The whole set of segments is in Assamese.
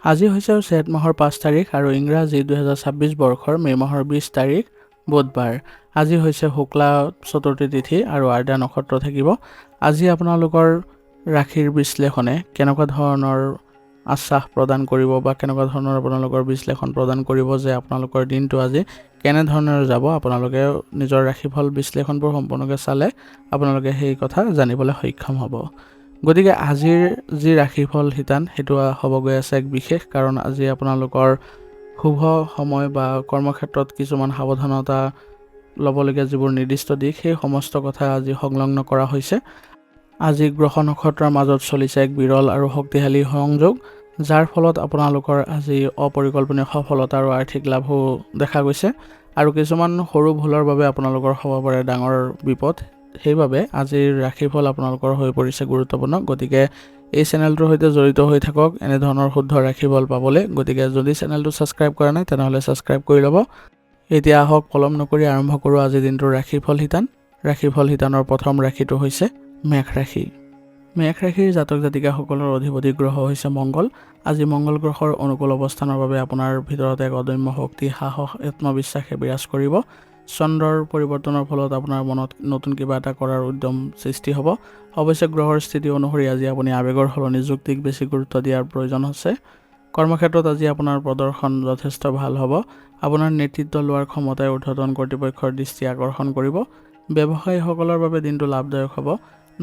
আজি হৈছে চৈত মাহৰ 5 তাৰিখ আৰু ইংৰাজী 2026 বৰ্ষৰ মে' মাহৰ 20 তাৰিখ বুধবাৰ। আজি হৈছে শুক্লা চতুৰ্থী তিথি আৰু আৰ্দা নক্ষত্ৰ থাকিব। আজি আপোনালোকৰ ৰাশিৰ বিশ্লেষণে কেনেকুৱা ধৰণৰ আশ্বাস প্ৰদান কৰিব বা কেনেকুৱা ধৰণৰ আপোনালোকৰ বিশ্লেষণ প্ৰদান কৰিব যে আপোনালোকৰ দিনটো আজি কেনেধৰণৰ যাব। আপোনালোকে নিজৰ ৰাশিফল বিশ্লেষণবোৰ সম্পূৰ্ণকৈ চালে আপোনালোকে সেই কথা জানিবলৈ সক্ষম হ'ব। গতিকে আজিৰ যি ৰাশিফল শিতান সেইটো হ'ব গৈ আছে এক বিশেষ, কাৰণ আজি আপোনালোকৰ শুভ সময় বা কৰ্মক্ষেত্ৰত কিছুমান সাৱধানতা ল'বলগীয়া যিবোৰ নিৰ্দিষ্ট দিশ সেই সমস্ত কথা আজি সংলগ্ন কৰা হৈছে। আজি গ্ৰহ নক্ষত্ৰৰ মাজত চলিছে এক বিৰল আৰু শক্তিশালী সংযোগ, যাৰ ফলত আপোনালোকৰ আজি অপৰিকল্পনীয় সফলতা আৰু আৰ্থিক লাভো দেখা গৈছে আৰু কিছুমান সৰু ভুলৰ বাবে আপোনালোকৰ হ'ব পাৰে ডাঙৰ বিপদ। সেইবাবে আজিৰ ৰাশিফল আপোনালোকৰ হৈ পৰিছে গুৰুত্বপূৰ্ণ। গতিকে এই চেনেলটোৰ সৈতে জড়িত হৈ থাকক এনেধৰণৰ শুদ্ধ ৰাশিফল পাবলৈ। গতিকে যদি চেনেলটো ছাবস্ক্ৰাইব কৰা নাই তেনেহ'লে ছাবস্ক্ৰাইব কৰি ল'ব। এতিয়া আহক পলম নকৰি আৰম্ভ কৰোঁ আজিৰ দিনটোৰ ৰাশিফল শিতান। ৰাশিফল শিতানৰ প্ৰথম ৰাশিটো হৈছে মেষ ৰাশি। মেষ ৰাশিৰ জাতক জাতিকাসকলৰ অধিপতি গ্ৰহ হৈছে মংগল। আজি মংগল গ্ৰহৰ অনুকূল অৱস্থানৰ বাবে আপোনাৰ ভিতৰত এক অদম্য শক্তি, সাহস, আত্মবিশ্বাসে বিৰাজ কৰিব। চন্দ্ৰৰ পৰিৱৰ্তনৰ ফলত আপোনাৰ মনত নতুন কিবা এটা কৰাৰ উদ্যম সৃষ্টি হ'ব। অৱশ্যে গ্ৰহৰ স্থিতি অনুসৰি আজি আপুনি আৱেগৰ সলনি যুক্তিক বেছি গুৰুত্ব দিয়াৰ প্ৰয়োজন আছে। কৰ্মক্ষেত্ৰত আজি আপোনাৰ প্ৰদৰ্শন যথেষ্ট ভাল হ'ব। আপোনাৰ নেতৃত্ব লোৱাৰ ক্ষমতাই ঊৰ্ধ্বতন কৰ্তৃপক্ষৰ দৃষ্টি আকৰ্ষণ কৰিব। ব্যৱসায়ীসকলৰ বাবে দিনটো লাভদায়ক হ'ব।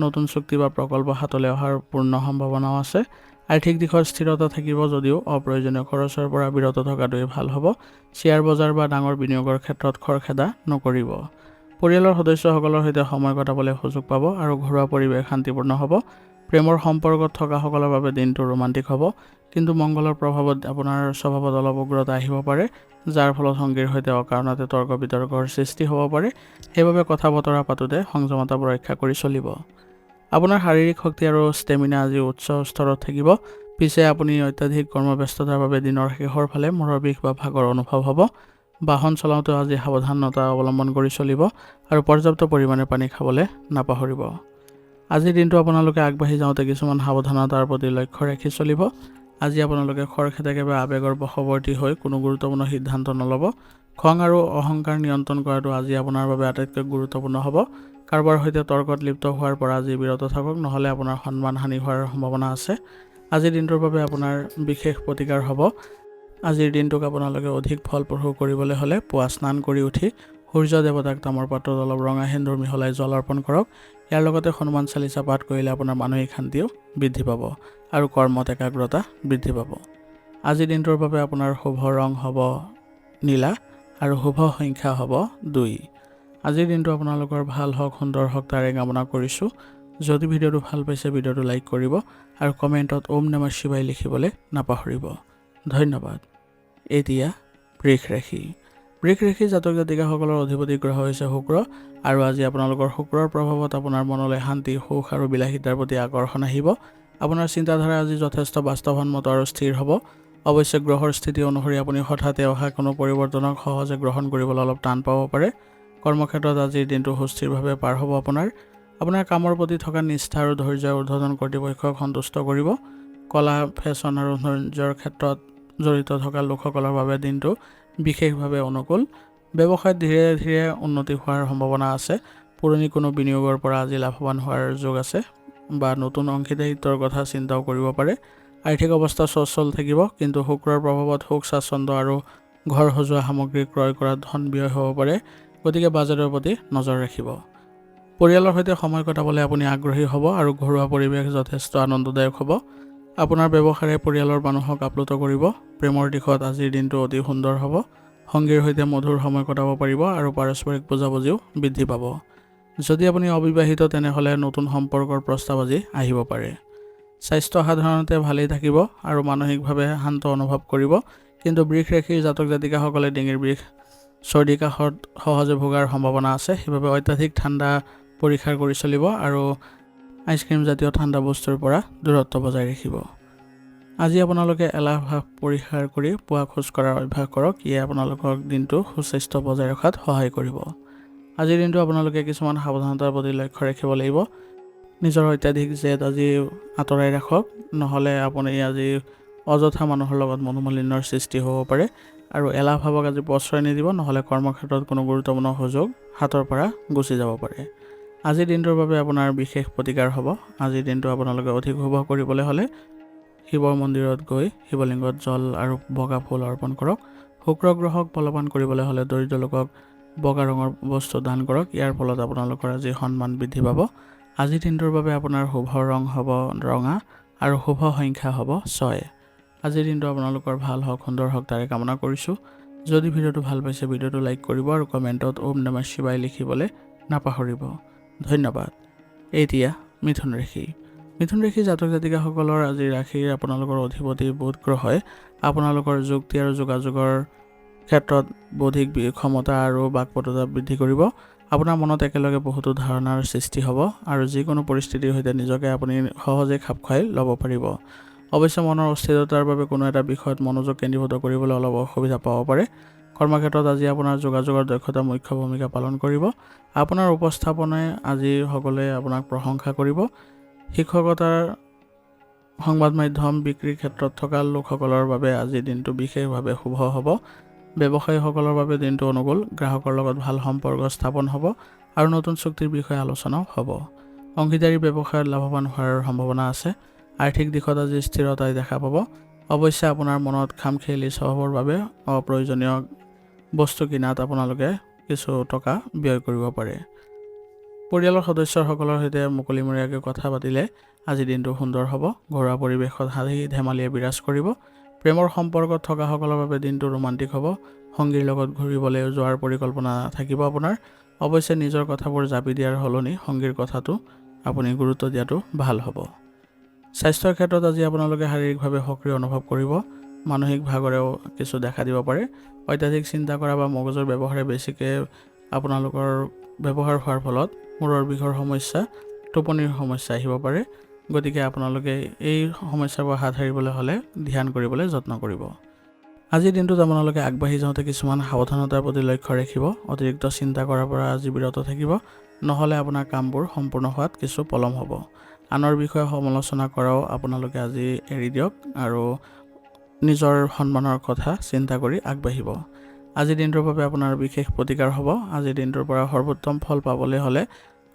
নতুন চুক্তি বা প্ৰকল্প হাতলৈ অহাৰ পূৰ্ণ সম্ভাৱনাও আছে। আৰ্থিক দিশত স্থিৰতা থাকিব যদিও অপ্ৰয়োজনীয় খৰচৰ পৰা বিৰত থকাটোৱে ভাল হ'ব। শ্বেয়াৰ বজাৰ বা ডাঙৰ বিনিয়োগৰ ক্ষেত্ৰত খৰখেদা নকৰিব। পৰিয়ালৰ সদস্যসকলৰ সৈতে সময় কটাবলৈ সুযোগ পাব আৰু ঘৰুৱা পৰিৱেশ শান্তিপূৰ্ণ হ'ব। প্ৰেমৰ সম্পৰ্কত থকাসকলৰ বাবে দিনটো ৰোমান্টিক হ'ব, কিন্তু মংগলৰ প্ৰভাৱত আপোনাৰ স্বভাৱত অলপ উগ্ৰতা আহিব পাৰে, যাৰ ফলত সংগীৰ সৈতে অকাৰণতে তৰ্ক বিতৰ্কৰ সৃষ্টি হ'ব পাৰে। সেইবাবে কথা বতৰা পাতোঁতে সংযমতা ৰক্ষা কৰি চলিব। আপোনাৰ শাৰীৰিক শক্তি আৰু ষ্টেমিনা আজি উচ্চ স্তৰত থাকিব। পিছে আপুনি অত্যাধিক কৰ্মব্যস্ততাৰ বাবে দিনৰ শেষৰ ফালে মূৰৰ বিষ বা ভাগৰ অনুভৱ হ'ব। বাহন চলাওঁতেও আজি সাৱধানতা অৱলম্বন কৰি চলিব আৰু পৰ্যাপ্ত পৰিমাণে পানী খাবলৈ নাপাহৰিব। আজিৰ দিনটো আপোনালোকে আগবাঢ়ি যাওঁতে কিছুমান সাৱধানতাৰ প্ৰতি লক্ষ্য ৰাখি চলিব। আজি আপোনালোকে খৰখেদাকে বা আৱেগৰ বশৱৰ্তী হৈ কোনো গুৰুত্বপূৰ্ণ সিদ্ধান্ত নল'ব। খং আৰু অহংকাৰ নিয়ন্ত্ৰণ কৰাটো আজি আপোনাৰ বাবে আটাইতকৈ গুৰুত্বপূৰ্ণ হ'ব। কাৰোবাৰ সৈতে তৰ্কত লিপ্ত হোৱাৰ পৰা আজি বিৰত থাকক, নহ'লে আপোনাৰ সন্মান হানি হোৱাৰ সম্ভাৱনা আছে। আজিৰ দিনটোৰ বাবে আপোনাৰ বিশেষ প্ৰতিকাৰ হ'ব। আজিৰ দিনটোক আপোনালোকে অধিক ফলপ্ৰসূ কৰিবলৈ হ'লে পুৱা স্নান কৰি উঠি সূৰ্য দেৱতাক তামৰ পাত্ৰত অলপ ৰঙা সেন্দুৰ মিহলাই জল অৰ্পণ কৰক। ইয়াৰ লগতে হনুমান চালিচা পাঠ কৰিলে আপোনাৰ মানসিক শান্তিও বৃদ্ধি পাব আৰু কৰ্মত একাগ্ৰতা বৃদ্ধি পাব। আজিৰ দিনটোৰ বাবে আপোনাৰ শুভ ৰং হ'ব নীলা আৰু শুভ সংখ্যা হ'ব 2। আজিৰ দিনটো আপোনালোকৰ ভাল হওক, সুন্দৰ হওক তাৰে কামনা কৰিছোঁ। যদি ভিডিঅ'টো ভাল পাইছে ভিডিঅ'টো লাইক কৰিব আৰু কমেণ্টত ওম নমঃ শিৱায় লিখিবলৈ নাপাহৰিব। ধন্যবাদ। এতিয়া বৃষ ৰাশি। বৃষ ৰাশি জাতক জাতিকাসকলৰ অধিপতি গ্ৰহ হৈছে শুক্ৰ আৰু আজি আপোনালোকৰ শুক্ৰৰ প্ৰভাৱত আপোনাৰ মনলৈ শান্তি, সুখ আৰু বিলাসিতাৰ প্ৰতি আকৰ্ষণ আহিব। আপোনাৰ চিন্তাধাৰা আজি যথেষ্ট বাস্তৱসন্মত আৰু স্থিৰ হ'ব। অৱশ্যে গ্ৰহৰ স্থিতি অনুসৰি আপুনি হঠাতে অহা কোনো পৰিৱৰ্তনক সহজে গ্ৰহণ কৰিবলৈ অলপ টান পাব পাৰে। কৰ্মক্ষেত্ৰত আজিৰ দিনটো সুস্থিৰভাৱে পাৰ হ'ব। আপোনাৰ কামৰ প্ৰতি থকা নিষ্ঠা আৰু ধৈৰ্য্যই ঊৰ্ধ্বতন কৰ্তৃপক্ষক সন্তুষ্ট কৰিব। কলা, ফেশ্বন আৰু সৌন্দৰ্যৰ ক্ষেত্ৰত জড়িত থকা লোকসকলৰ বাবে দিনটো বিশেষভাৱে অনুকূল। ব্যৱসায়ত ধীৰে ধীৰে উন্নতি হোৱাৰ সম্ভাৱনা আছে। পুৰণি কোনো বিনিয়োগৰ পৰা আজি লাভৱান হোৱাৰ যোগ আছে বা নতুন অংশীদাৰিত্বৰ কথা চিন্তাও কৰিব পাৰে। আৰ্থিক অৱস্থা সচ্ছল থাকিব, কিন্তু শুক্ৰৰ প্ৰভাৱত সুখ স্বাচ্ছন্দ্য আৰু ঘৰ সজোৱা সামগ্ৰী ক্ৰয় কৰাত ধন ব্যয় হ'ব পাৰে। গতিকে বাজেটৰ প্ৰতি নজৰ ৰাখিব। পৰিয়ালৰ সৈতে সময় কটাবলৈ আপুনি আগ্ৰহী হ'ব আৰু ঘৰুৱা পৰিৱেশ যথেষ্ট আনন্দদায়ক হ'ব। আপোনাৰ ব্যৱহাৰে পৰিয়ালৰ মানুহক আপ্লুত কৰিব। প্ৰেমৰ দিশত আজিৰ দিনটো অতি সুন্দৰ হ'ব। সংগীৰ সৈতে মধুৰ সময় কটাব পাৰিব আৰু পাৰস্পৰিক বুজাবুজিও বৃদ্ধি পাব। যদি আপুনি অবিবাহিত তেনেহ'লে নতুন সম্পৰ্কৰ প্ৰস্তাৱ আজি আহিব পাৰে। স্বাস্থ্য সাধাৰণতে ভালেই থাকিব আৰু মানসিকভাৱে শান্ত অনুভৱ কৰিব, কিন্তু বৃষ ৰাশিৰ জাতক জাতিকাসকলে ডিঙিৰ বিষ, চৰ্দি কাহত সহজে ভোগাৰ সম্ভাৱনা আছে। সেইবাবে অত্যাধিক ঠাণ্ডা পৰিহাৰ কৰি চলিব আৰু আইচক্ৰীম জাতীয় ঠাণ্ডা বস্তুৰ পৰা দূৰত্ব বজাই ৰাখিব। আজি আপোনালোকে এলাহ ভাৱ পৰিহাৰ কৰি পুৱা খোজ কঢ়াৰ অভ্যাস কৰক। ইয়ে আপোনালোকক দিনটো সুস্বাস্থ্য বজাই ৰখাত সহায় কৰিব। আজিৰ দিনটো আপোনালোকে কিছুমান সাৱধানতাৰ প্ৰতি লক্ষ্য ৰাখিব লাগিব। নিজৰ অত্যাধিক জেদ আজি আঁতৰাই ৰাখক, নহ'লে আপুনি আজি অযথা মানুহৰ লগত মনোমালিন্যৰ সৃষ্টি হ'ব পাৰে আৰু এলাহ ভাৱক আজি প্ৰশ্ৰয় নিদিব, নহ'লে কৰ্মক্ষেত্ৰত কোনো গুৰুত্বপূৰ্ণ সুযোগ হাতৰ পৰা গুচি যাব পাৰে। আজিৰ দিনটোৰ বাবে আপোনাৰ বিশেষ প্ৰতিকাৰ হ'ব। আজিৰ দিনটো আপোনালোকে অধিক শুভ কৰিবলৈ হ'লে শিৱ মন্দিৰত গৈ শিৱলিংগত জল আৰু বগা ফুল অৰ্পণ কৰক। শুক্ৰ গ্ৰহক বলৱান কৰিবলৈ হ'লে দৰিদ্ৰ লোকক বগা ৰঙৰ বস্তু দান কৰক। ইয়াৰ ফলত আপোনালোকৰ আজি সন্মান বৃদ্ধি পাব। আজিৰ দিনটোৰ বাবে আপোনাৰ শুভ ৰং হ'ব ৰঙা আৰু শুভ সংখ্যা হ'ব 6। আজিৰ দিনটো আপোনালোকৰ ভাল হওক, সুন্দৰ হওক তাৰে কামনা কৰিছোঁ। যদি ভিডিঅ'টো ভাল পাইছে ভিডিঅ'টো লাইক কৰিব আৰু কমেণ্টত ওম নমঃ শিৱায় লিখিবলৈ নাপাহৰিব। ধন্যবাদ। এতিয়া মিথুন ৰাশি। মিথুন ৰাশি জাতক জাতিকাসকলৰ আজি ৰাশিৰ আপোনালোকৰ অধিপতি বুধ গ্ৰহই আপোনালোকৰ যুক্তি আৰু যোগাযোগৰ ক্ষেত্ৰত বৌদ্ধিক ক্ষমতা আৰু বাকপটুতা বৃদ্ধি কৰিব। আপোনাৰ মনত একেলগে বহুতো ধাৰণাৰ সৃষ্টি হ'ব আৰু যিকোনো পৰিস্থিতিৰ সৈতে নিজকে আপুনি সহজে খাপ খুৱাই ল'ব পাৰিব। অৱশ্যে মনৰ অস্থিৰতাৰ বাবে কোনো এটা বিষয়ত মনোযোগ কেন্দ্ৰীভূত কৰিবলৈ অলপ অসুবিধা পাব পাৰে। কৰ্মক্ষেত্ৰত আজি আপোনাৰ যোগাযোগৰ দক্ষতা মুখ্য ভূমিকা পালন কৰিব। আপোনাৰ উপস্থাপনাই আজি সকলোৱে আপোনাক প্ৰশংসা কৰিব। শিক্ষকতাৰ সংবাদ মাধ্যম বিক্ৰীৰ ক্ষেত্ৰত থকা লোকসকলৰ বাবে আজিৰ দিনটো বিশেষভাৱে শুভ হ'ব। ব্যৱসায়ীসকলৰ বাবে দিনটো অনুকূল। গ্ৰাহকৰ লগত ভাল সম্পৰ্ক স্থাপন হ'ব আৰু নতুন চুক্তিৰ বিষয়ে আলোচনাও হ'ব। অংশীদাৰী ব্যৱসায়ত লাভৱান হোৱাৰ সম্ভাৱনা আছে। আৰ্থিক দিশত আজি স্থিৰতাই দেখা পাব। অৱশ্যে আপোনাৰ মনত খামখেয়ালি স্বভাৱৰ বাবে অপ্ৰয়োজনীয় বস্তু কিনাত আপোনালোকে কিছু টকা ব্যয় কৰিব পাৰে। পৰিয়ালৰ সদস্যসকলৰ সৈতে মুকলিমূৰীয়াকৈ কথা পাতিলে আজি দিনটো সুন্দৰ হ'ব। ঘৰুৱা পৰিৱেশত হাঁহি ধেমালিয়ে বিৰাজ কৰিব। প্ৰেমৰ সম্পৰ্কত থকাসকলৰ বাবে দিনটো ৰোমান্টিক হ'ব। সংগীৰ লগত ঘূৰিবলৈ যোৱাৰ পৰিকল্পনা থাকিব আপোনাৰ। অৱশ্যে নিজৰ কথাবোৰ জাপি দিয়াৰ সলনি সংগীৰ কথাটো আপুনি গুৰুত্ব দিয়াটো ভাল হ'ব। স্বাস্থ্যৰ ক্ষেত্ৰত আজি আপোনালোকে শাৰীৰিকভাৱে সক্ৰিয় অনুভৱ কৰিব। মানসিক ভাগৰেও কিছু দেখা দিব পাৰে। অত্যাধিক চিন্তা কৰা বা মগজুৰ ব্যৱহাৰে বেছিকৈ আপোনালোকৰ ব্যৱহাৰ হোৱাৰ ফলত মূৰৰ বিষৰ সমস্যা, টোপনিৰ সমস্যা আহিব পাৰে। গতিকে আপোনালোকে এই সমস্যাৰ পৰা হাত সাৰিবলৈ হ'লে ধ্যান কৰিবলৈ যত্ন কৰিব। আজিৰ দিনটোত আপোনালোকে আগবাঢ়ি যাওঁতে কিছুমান সাৱধানতাৰ প্ৰতি লক্ষ্য ৰাখিব। অতিৰিক্ত চিন্তা কৰাৰ পৰা আজি বিৰত থাকিব, নহ'লে আপোনাৰ কামবোৰ সম্পূৰ্ণ হোৱাত কিছু পলম হ'ব। আনৰ বিষয়ে সমালোচনা কৰাও আপোনালোকে আজি এৰি দিয়ক আৰু নিজৰ সন্মানৰ কথা চিন্তা কৰি আগবাঢ়িব। আজিৰ দিনটোৰ বাবে আপোনাৰ বিশেষ প্ৰতিকাৰ হ'ব। আজিৰ দিনটোৰ পৰা সৰ্বোত্তম ফল পাবলৈ হ'লে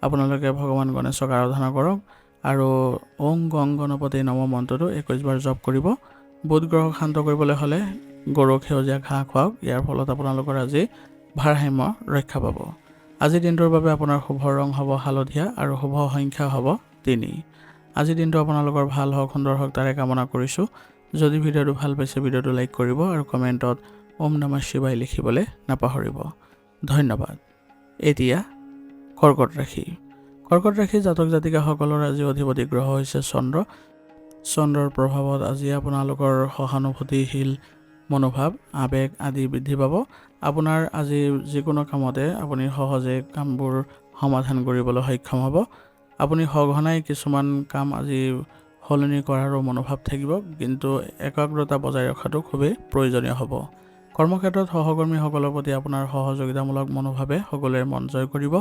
আপোনালোকে ভগৱান গণেশক আৰাধনা কৰক আৰু ওং গং গণপতি নম মন্ত্ৰটো 21 বাৰ জপ কৰিব। বুধ গ্ৰহক শান্ত কৰিবলৈ হ'লে গৰুক সেউজীয়া ঘাঁহ খুৱাওক। ইয়াৰ ফলত আপোনালোকৰ আজি ভাৰসাম্য ৰক্ষা পাব। আজিৰ দিনটোৰ বাবে আপোনাৰ শুভ ৰং হ'ব হালধীয়া আৰু শুভ সংখ্যা হ'ব 3। আজিৰ দিনটো আপোনালোকৰ ভাল হওক, সুন্দৰ হওক তাৰে কামনা কৰিছোঁ। যদি ভিডিঅ'টো ভাল পাইছে ভিডিঅ'টো লাইক কৰিব আৰু কমেণ্টত ওম নমঃ শিৱায় লিখিবলৈ নাপাহৰিব। ধন্যবাদ। এতিয়া কৰ্কট ৰাশি। কৰ্কট ৰাশি জাতক জাতিকাসকলৰ আজি অধিপতি গ্ৰহ হৈছে চন্দ্ৰ। চন্দ্ৰৰ প্ৰভাৱত আজি আপোনালোকৰ সহানুভূতিশীল মনোভাৱ, আৱেগ আদি বৃদ্ধি পাব। আপোনাৰ আজি যিকোনো কামতে আপুনি সহজে কামবোৰ সমাধান কৰিবলৈ সক্ষম হ'ব। আপুনি সঘনাই কিছুমান কাম আজি সলনি কৰাৰো মনোভাৱ থাকিব, কিন্তু একাগ্ৰতা বজাই ৰখাটো খুবেই প্ৰয়োজনীয় হ'ব। কৰ্মক্ষেত্ৰত সহকৰ্মীসকলৰ প্ৰতি আপোনাৰ সহযোগিতামূলক মনোভাৱে সকলোৰে মন জয় কৰিব।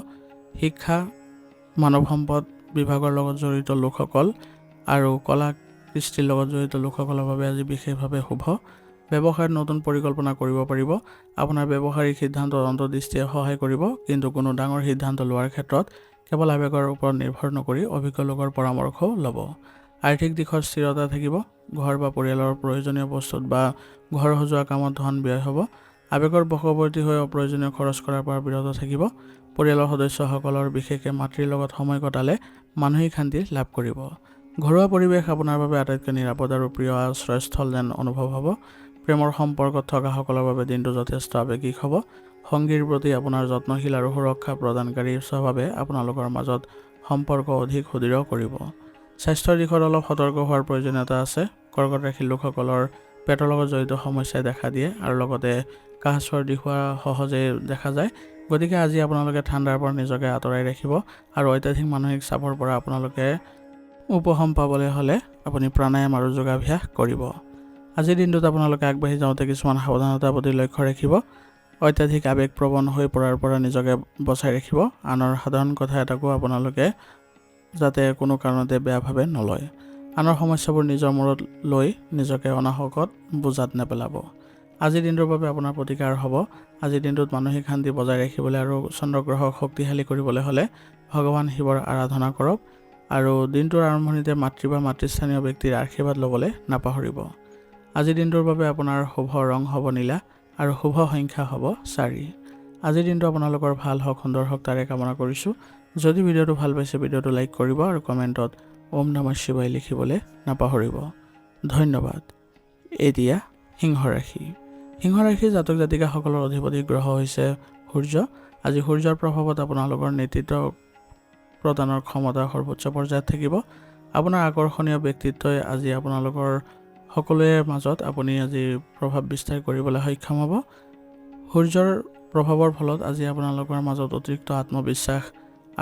শিক্ষা, মানৱ সম্পদ বিভাগৰ লগত জড়িত লোকসকল আৰু কলা কৃষ্টিৰ লগত জড়িত লোকসকলৰ বাবে আজি বিশেষভাৱে শুভ। ব্যৱসায়ত নতুন পৰিকল্পনা কৰিব পাৰিব। আপোনাৰ ব্যৱসায়িক সিদ্ধান্তত অন্তৰ্দৃষ্টিয়ে সহায় কৰিব, কিন্তু কোনো ডাঙৰ সিদ্ধান্ত লোৱাৰ ক্ষেত্ৰত কেৱল আৱেগৰ ওপৰত নিৰ্ভৰ নকৰি অভিজ্ঞ লোকৰ পৰামৰ্শও ল'ব। আৰ্থিক দিশত স্থিৰতা থাকিব। ঘৰ বা পৰিয়ালৰ প্ৰয়োজনীয় বস্তুত বা ঘৰ সজোৱা কামত ধন ব্যয় হ'ব। আৱেগৰ বশৱৰ্তী হৈ অপ্ৰয়োজনীয় খৰচ কৰাৰ পৰা বিৰত থাকিব। পৰিয়ালৰ সদস্যসকলৰ বিশেষকৈ মাতৃৰ লগত সময় কটালে মানসিক শান্তি লাভ কৰিব। ঘৰুৱা পৰিৱেশ আপোনাৰ বাবে আটাইতকৈ নিৰাপদ আৰু প্ৰিয় আশ্ৰয়স্থল যেন অনুভৱ হ'ব। প্ৰেমৰ সম্পৰ্কত থকাসকলৰ বাবে দিনটো যথেষ্ট আৱেগিক হ'ব। সংগীৰ প্ৰতি আপোনাৰ যত্নশীল আৰু সুৰক্ষা প্ৰদানকাৰী স্বভাৱে আপোনালোকৰ মাজত সম্পৰ্ক অধিক সুদৃঢ় কৰিব। স্বাস্থ্যৰ দিশত অলপ সতৰ্ক হোৱাৰ প্ৰয়োজনীয়তা আছে। কৰ্কট ৰাশিৰ লোকসকলৰ পেটৰ লগত জড়িত সমস্যাই দেখা দিয়ে আৰু লগতে কাহ চৰ্দি হোৱা সহজে দেখা যায়। গতিকে আজি আপোনালোকে ঠাণ্ডাৰ পৰা নিজকে আঁতৰাই ৰাখিব আৰু অত্যাধিক মানসিক চাপৰ পৰা আপোনালোকে উপশম পাবলৈ হ'লে আপুনি প্ৰাণায়াম আৰু যোগাভ্যাস কৰিব। আজিৰ দিনটোত আপোনালোকে আগবাঢ়ি যাওঁতে কিছুমান সাৱধানতাৰ প্ৰতি লক্ষ্য ৰাখিব। অত্যাধিক আৱেগপ্ৰৱণ হৈ পৰাৰ পৰা নিজকে বচাই ৰাখিব। আনৰ সাধাৰণ কথা এটাকো আপোনালোকে যাতে কোনো কাৰণতে বেয়াভাৱে নলয়। আনৰ সমস্যাবোৰ নিজৰ মূৰত লৈ নিজকে অনাহকত বোজাত নেপেলাব। আজিৰ দিনটোৰ বাবে আপোনাৰ প্ৰতিকাৰ হ'ব। আজিৰ দিনটোত মানসিক শান্তি বজাই ৰাখিবলৈ আৰু চন্দ্ৰগ্ৰহক শক্তিশালী কৰিবলৈ হ'লে ভগৱান শিৱৰ আৰাধনা কৰক আৰু দিনটোৰ আৰম্ভণিতে মাতৃ বা মাতৃস্থানীয় ব্যক্তিৰ আশীৰ্বাদ ল'বলৈ নাপাহৰিব। আজিৰ দিনটোৰ বাবে আপোনাৰ শুভ ৰং হ'ব নীলা আৰু শুভ সংখ্যা হ'ব 4। আজিৰ দিনটো আপোনালোকৰ ভাল হওক, সুন্দৰ হওক তাৰে কামনা কৰিছোঁ। যদি ভিডিঅ'টো ভাল পাইছে ভিডিঅ'টো লাইক কৰিব আৰু কমেণ্টত ওম নমঃ শিৱায় লিখিবলৈ নাপাহৰিব। ধন্যবাদ। এতিয়া সিংহ ৰাশি। সিংহ ৰাশিৰ জাতক জাতিকাসকলৰ অধিপতি গ্ৰহ হৈছে সূৰ্য। আজি সূৰ্যৰ প্ৰভাৱত আপোনালোকৰ নেতৃত্ব প্ৰদানৰ ক্ষমতা সৰ্বোচ্চ পৰ্যায়ত থাকিব। আপোনাৰ আকৰ্ষণীয় ব্যক্তিত্বই আজি আপোনালোকৰ সকলোৰে মাজত আপুনি আজি প্ৰভাৱ বিস্তাৰ কৰিবলৈ সক্ষম হ'ব। সূৰ্যৰ প্ৰভাৱৰ ফলত আজি আপোনালোকৰ মাজত অতিৰিক্ত আত্মবিশ্বাস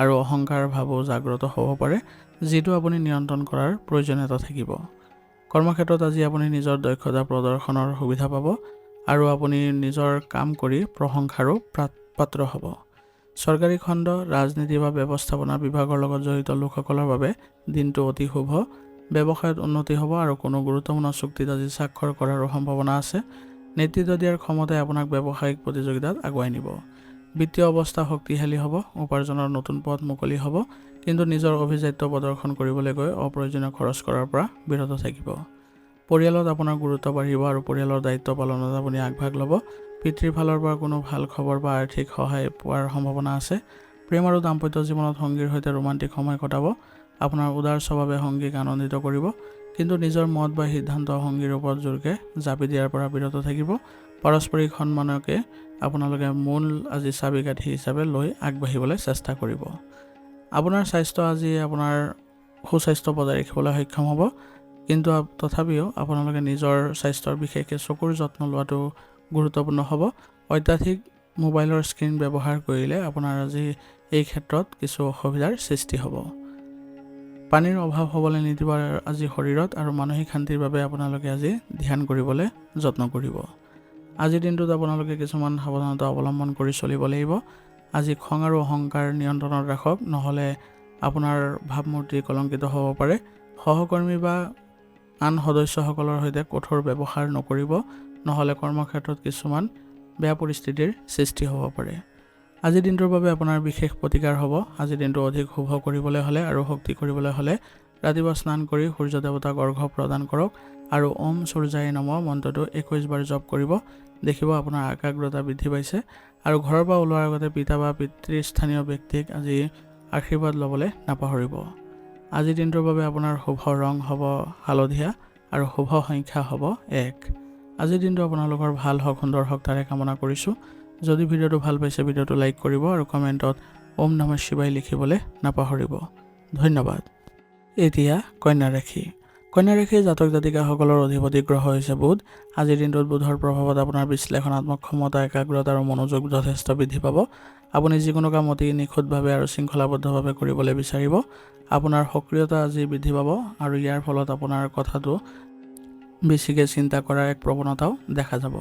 আৰু অহংকাৰ ভাৱো জাগ্ৰত হ'ব পাৰে, যিটো আপুনি নিয়ন্ত্ৰণ কৰাৰ প্ৰয়োজনীয়তা থাকিব। কৰ্মক্ষেত্ৰত আজি আপুনি নিজৰ দক্ষতা প্ৰদৰ্শনৰ সুবিধা পাব আৰু আপুনি নিজৰ কাম কৰি প্ৰশংসাৰো পাত্ৰ হ'ব। চৰকাৰী খণ্ড, ৰাজনীতি বা ব্যৱস্থাপনা বিভাগৰ লগত জড়িত লোকসকলৰ বাবে দিনটো অতি শুভ। ব্যৱসায়ত উন্নতি হ'ব আৰু কোনো গুৰুত্বপূৰ্ণ চুক্তিত আজি স্বাক্ষৰ কৰাৰো সম্ভাৱনা আছে। নেতৃত্ব দিয়াৰ ক্ষমতাই আপোনাক ব্যৱসায়িক প্ৰতিযোগিতাত আগুৱাই নিব। বিত্তীয় অৱস্থা শক্তিশালী হ'ব, উপাৰ্জনৰ নতুন পথ মুকলি হ'ব, কিন্তু নিজৰ অভিজাত্য প্ৰদৰ্শন কৰিবলৈ গৈ অপ্ৰয়োজনীয় খৰচ কৰাৰ পৰা বিৰত থাকিব। পৰিয়ালত আপোনাৰ গুৰুত্ব বাঢ়িব আৰু পৰিয়ালৰ দায়িত্ব পালনত আপুনি আগভাগ ল'ব। পিতৃৰ ফালৰ পৰা কোনো ভাল খবৰ বা আৰ্থিক সহায় পোৱাৰ সম্ভাৱনা আছে। প্ৰেম আৰু দাম্পত্য জীৱনত সংগীৰ সৈতে ৰোমান্টিক সময় কটাব। আপোনাৰ উদাৰ স্বভাৱে সংগীক আনন্দিত কৰিব, কিন্তু নিজৰ মত বা সিদ্ধান্ত সংগীৰ ওপৰত জোৰকৈ জাপি দিয়াৰ পৰা বিৰত থাকিব। পাৰস্পৰিক সন্মানকে আপোনালোকে মূল আজি চাবিকাঠি হিচাপে লৈ আগবাঢ়িবলৈ চেষ্টা কৰিব। আপোনাৰ স্বাস্থ্য আজি আপোনাৰ সুস্বাস্থ্য বজাই ৰাখিবলৈ সক্ষম হ'ব, কিন্তু তথাপিও আপোনালোকে নিজৰ স্বাস্থ্যৰ বিশেষকৈ চকুৰ যত্ন লোৱাটো গুৰুত্বপূৰ্ণ হ'ব। অত্যাধিক মোবাইলৰ স্ক্ৰীণ ব্যৱহাৰ কৰিলে আপোনাৰ আজি এই ক্ষেত্ৰত কিছু অসুবিধাৰ সৃষ্টি হ'ব। পানীৰ অভাৱ হ'বলৈ নিদিব আজি শৰীৰত, আৰু মানসিক শান্তিৰ বাবে আপোনালোকে আজি ধ্যান কৰিবলৈ যত্ন কৰিব। আজিৰ দিনটোত আপোনালোকে কিছুমান সাৱধানতা অৱলম্বন কৰি চলিব লাগিব। আজি খং আৰু অহংকাৰ নিয়ন্ত্ৰণত ৰাখক, নহ'লে আপোনাৰ ভাৱমূৰ্তি কলংকিত হ'ব পাৰে। সহকৰ্মী বা আন সদস্যসকলৰ সৈতে কঠোৰ ব্যৱহাৰ নকৰিব, নহ'লে কৰ্মক্ষেত্ৰত কিছুমান বেয়া পৰিস্থিতিৰ সৃষ্টি হ'ব পাৰে। আজিৰ দিনটোৰ বাবে আপোনাৰ বিশেষ প্ৰতিকাৰ হ'ব। আজিৰ দিনটো অধিক শুভ কৰিবলৈ হ'লে আৰু শক্তি কৰিবলৈ হ'লে ৰাতিপুৱা স্নান কৰি সূৰ্য দেৱতাক অৰ্ঘ্য প্ৰদান কৰক আৰু ওম সূৰ্যায় নমঃ মন্ত্ৰটো 21 বাৰ জপ কৰিব। দেখিব আপোনাৰ একাগ্ৰতা বৃদ্ধি পাইছে। আৰু ঘৰৰ পৰা ওলোৱাৰ আগতে পিতা বা পিতৃস্থানীয় ব্যক্তিক আজি আশীৰ্বাদ ল'বলৈ নাপাহৰিব। আজিৰ দিনটোৰ বাবে আপোনাৰ শুভ ৰং হ'ব হালধীয়া আৰু শুভ সংখ্যা হ'ব 1। আজিৰ দিনটো আপোনালোকৰ ভাল হওক, সুন্দৰ হওক তাৰে কামনা কৰিছোঁ। যদি ভিডিঅ'টো ভাল পাইছে ভিডিঅ'টো লাইক কৰিব আৰু কমেণ্টত ওম নমঃ শিৱায় লিখিবলৈ নাপাহৰিব। ধন্যবাদ। এতিয়া কন্যা ৰাশি। কন্যা ৰাশিৰ জাতক জাতিকাসকলৰ অধিপতি গ্ৰহ হৈছে বুধ। আজিৰ দিনটোত বুধৰ প্ৰভাৱত আপোনাৰ বিশ্লেষণাত্মক ক্ষমতা, একাগ্ৰতা আৰু মনোযোগ যথেষ্ট বৃদ্ধি পাব। আপুনি যিকোনো কাম অতি নিখুঁতভাৱে আৰু শৃংখলাবদ্ধভাৱে কৰিবলৈ বিচাৰিব। আপোনাৰ সক্ৰিয়তা আজি বৃদ্ধি পাব আৰু ইয়াৰ ফলত আপোনাৰ কথাটো বেছিকৈ চিন্তা কৰাৰ এক প্ৰৱণতাও দেখা যাব।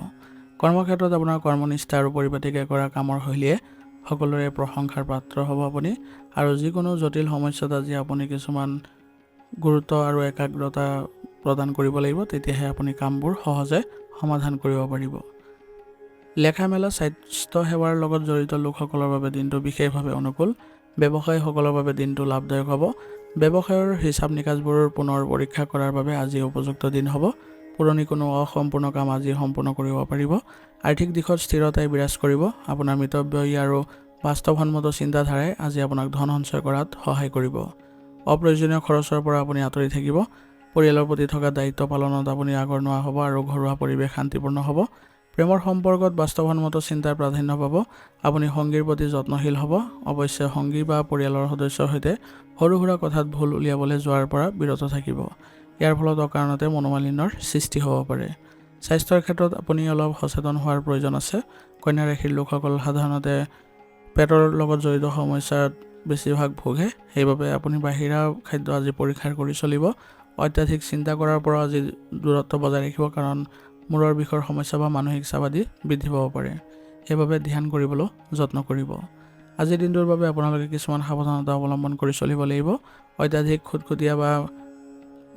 কৰ্মক্ষেত্ৰত আপোনাৰ কৰ্মনিষ্ঠা আৰু পৰিপাটিকৈ কৰা কামৰ শৈলীয়ে সকলোৰে প্ৰশংসাৰ পাত্ৰ হ'ব আপুনি। আৰু যিকোনো জটিল সমস্যাত আজি আপুনি কিছুমান গুৰুত্ব আৰু একাগ্ৰতা প্ৰদান কৰিব লাগিব, তেতিয়াহে আপুনি কামবোৰ সহজে সমাধান কৰিব পাৰিব। লেখা মেলা, স্বাস্থ্য সেৱাৰ লগত জড়িত লোকসকলৰ বাবে দিনটো বিশেষভাৱে অনুকূল। ব্যৱসায়ীসকলৰ বাবে দিনটো লাভদায়ক হ'ব। ব্যৱসায়ৰ হিচাপ নিকাচবোৰ পুনৰ পৰীক্ষা কৰাৰ বাবে আজি উপযুক্ত দিন হ'ব। পুৰণি কোনো অসম্পূৰ্ণ কাম আজি সম্পূৰ্ণ কৰিব পাৰিব। আৰ্থিক দিশত স্থিৰতাই বিৰাজ কৰিব। আপোনাৰ মিতব্যয়ী আৰু বাস্তৱসন্মত চিন্তাধাৰাই আজি আপোনাক ধন সঞ্চয় কৰাত সহায় কৰিব। অপ্ৰয়োজনীয় খৰচৰ পৰা আপুনি আঁতৰি থাকিব। পৰিয়ালৰ প্ৰতি থকা দায়িত্ব পালনত আপুনি আগৰণুৱা হ'ব আৰু ঘৰুৱা পৰিৱেশ শান্তিপূৰ্ণ হ'ব। প্ৰেমৰ সম্পৰ্কত বাস্তৱসন্মত চিন্তাৰ প্ৰাধান্য পাব। আপুনি সংগীৰ প্ৰতি যত্নশীল হ'ব। অৱশ্যে সংগী বা পৰিয়ালৰ সদস্যৰ সৈতে সৰু সুৰা কথাত ভুল উলিয়াবলৈ যোৱাৰ পৰা বিৰত থাকিব। ইয়াৰ ফলত অকাৰণতে মনোমালিন্যৰ সৃষ্টি হ'ব পাৰে। স্বাস্থ্যৰ ক্ষেত্ৰত আপুনি অলপ সচেতন হোৱাৰ প্ৰয়োজন আছে। কন্যা ৰাশিৰ লোকসকল সাধাৰণতে পেটৰ লগত জড়িত সমস্যাত বেছিভাগ ভোগে, সেইবাবে আপুনি বাহিৰা খাদ্য আজি পৰিহাৰ কৰি চলিব। অত্যাধিক চিন্তা কৰাৰ পৰা আজি দূৰত্ব বজাই ৰাখিব, কাৰণ মূৰৰ বিষৰ সমস্যা বা মানসিক চাপ আদি বৃদ্ধি পাব পাৰে। সেইবাবে ধ্যান কৰিবলৈ যত্ন কৰিব। আজিৰ দিনটোৰ বাবে আপোনালোকে কিছুমান সাৱধানতা অৱলম্বন কৰি চলিব লাগিব। অত্যাধিক খুটখুটীয়া বা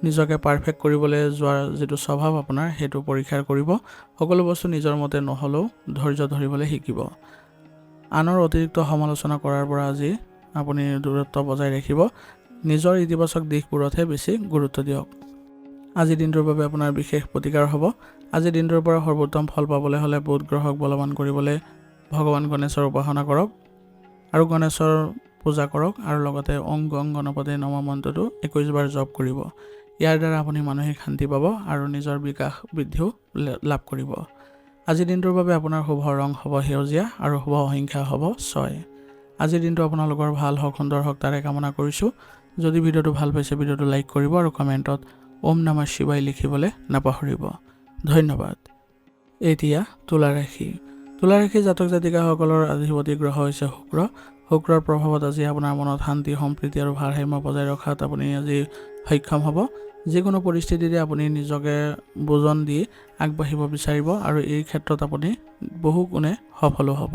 নিজকে পাৰফেক্ট কৰিবলৈ যোৱাৰ যিটো স্বভাৱ আপোনাৰ সেইটো পৰীক্ষা কৰিব। সকলো বস্তু নিজৰ মতে নহ'লেও ধৈৰ্য ধৰিবলৈ শিকিব। আনৰ অতিৰিক্ত সমালোচনা কৰাৰ পৰা আজি আপুনি দূৰত্ব বজাই ৰাখিব। নিজৰ ইতিবাচক দিশবোৰতহে বেছি গুৰুত্ব দিয়ক। আজিৰ দিনটোৰ বাবে আপোনাৰ বিশেষ প্ৰতিকাৰ হ'ব। আজিৰ দিনটোৰ পৰা সৰ্বোত্তম ফল পাবলৈ হ'লে বুধ গ্ৰহক বলৱান কৰিবলৈ ভগৱান গণেশৰ উপাসনা কৰক আৰু গণেশৰ পূজা কৰক আৰু লগতে ওং গং গণপতি নমঃ মন্ত্ৰটো 21 বাৰ জপ কৰিব। ইয়াৰ দ্বাৰা আপুনি মানসিক শান্তি পাব আৰু নিজৰ বিকাশ বৃদ্ধিও লাভ কৰিব। আজিৰ দিনটোৰ বাবে আপোনাৰ শুভ ৰং হ'ব সেউজীয়া আৰু শুভ সংখ্যা হ'ব 6। আজিৰ দিনটো আপোনালোকৰ ভাল হওক, সুন্দৰ হওক তাৰে কামনা কৰিছোঁ। যদি ভিডিঅ'টো ভাল পাইছে ভিডিঅ'টো লাইক কৰিব আৰু কমেণ্টত ওম নমঃ শিৱায় লিখিবলৈ নাপাহৰিব। ধন্যবাদ। এতিয়া তুলা ৰাশি। তুলা ৰাশি জাতক জাতিকাসকলৰ অধিপতি গ্ৰহ হৈছে শুক্ৰ। শুক্ৰৰ প্ৰভাৱত আজি আপোনাৰ মনত শান্তি, সম্প্ৰীতি আৰু ভাৰসাম্য বজাই ৰখাত আপুনি আজি সক্ষম হ'ব। যিকোনো পৰিস্থিতিতে আপুনি নিজকে বুজন দি আগবাঢ়িব বিচাৰিব আৰু এই ক্ষেত্ৰত আপুনি বহু গুণে সফলো হ'ব।